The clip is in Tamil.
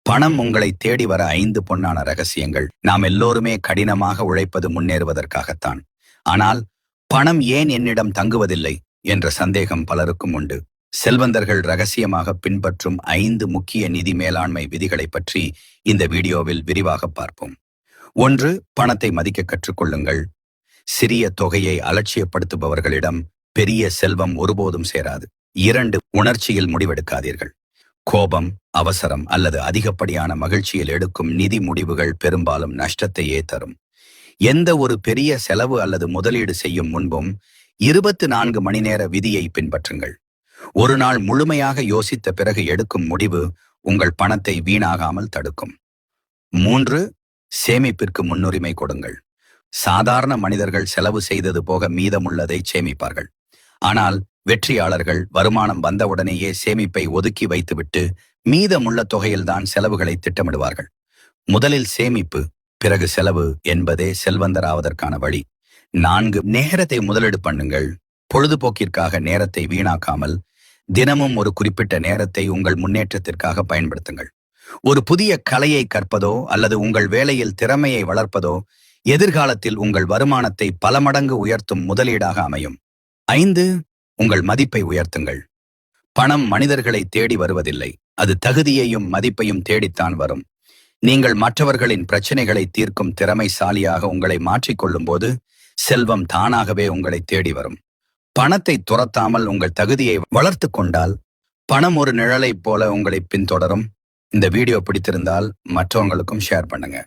பணம் உங்களை தேடி வர 5 பொன்னான ரகசியங்கள். நாம் எல்லோருமே கடினமாக உழைப்பது முன்னேறுவதற்காகத்தான். ஆனால் பணம் ஏன் என்னிடம் தங்குவதில்லை என்ற சந்தேகம் பலருக்கும் உண்டு. செல்வந்தர்கள் ரகசியமாக பின்பற்றும் 5 முக்கிய நிதி மேலாண்மை விதிகளை பற்றி இந்த வீடியோவில் விரிவாக பார்ப்போம். 1. பணத்தை மதிக்க கற்றுக்கொள்ளுங்கள். சிறிய தொகையை அலட்சியப்படுத்துபவர்களிடம் பெரிய செல்வம் ஒருபோதும் சேராது. 2. உணர்ச்சியில் முடிவெடுக்காதீர்கள். கோபம், அவசரம் அல்லது அதிகப்படியான மகிழ்ச்சியில் எடுக்கும் நிதி முடிவுகள் பெரும்பாலும் நஷ்டத்தையே தரும். எந்த ஒரு பெரிய செலவு அல்லது முதலீடு செய்யும் முன்பும் 24 மணி நேர விதியை பின்பற்றுங்கள். ஒரு நாள் முழுமையாக யோசித்த பிறகு எடுக்கும் முடிவு உங்கள் பணத்தை வீணாகாமல் தடுக்கும். 3. சேமிப்பிற்கு முன்னுரிமை கொடுங்கள். சாதாரண மனிதர்கள் செலவு செய்தது போக மீதமுள்ளதை சேமிப்பார்கள். ஆனால் வெற்றியாளர்கள் வருமானம் வந்தவுடனேயே சேமிப்பை ஒதுக்கி வைத்துவிட்டு மீதமுள்ள தொகையில்தான் செலவுகளை திட்டமிடுவார்கள். முதலில் சேமிப்பு, பிறகு செலவு என்பதே செல்வந்தராவதற்கான வழி. 4. நேரத்தை முதலீடு பண்ணுங்கள். பொழுதுபோக்கிற்காக நேரத்தை வீணாக்காமல் தினமும் ஒரு குறிப்பிட்ட நேரத்தை உங்கள் முன்னேற்றத்திற்காக பயன்படுத்துங்கள். ஒரு புதிய கலையை கற்பதோ அல்லது உங்கள் வேலையில் திறமையை வளர்ப்பதோ எதிர்காலத்தில் உங்கள் வருமானத்தை பல மடங்கு உயர்த்தும் முதலீடாக அமையும். 5. உங்கள் மதிப்பை உயர்த்துங்கள். பணம் மனிதர்களை தேடி வருவதில்லை, அது தகுதியையும் மதிப்பையும் தேடித்தான் வரும். நீங்கள் மற்றவர்களின் பிரச்சனைகளை தீர்க்கும் திறமைசாலியாக உங்களை மாற்றிக்கொள்ளும் போது செல்வம் தானாகவே உங்களை தேடி வரும். பணத்தை துரத்தாமல் உங்கள் தகுதியை வளர்த்து கொண்டால் பணம் ஒரு நிழலைப் போல உங்களை பின்தொடரும். இந்த வீடியோ பிடித்திருந்தால் மற்றவங்களுக்கும் ஷேர் பண்ணுங்க.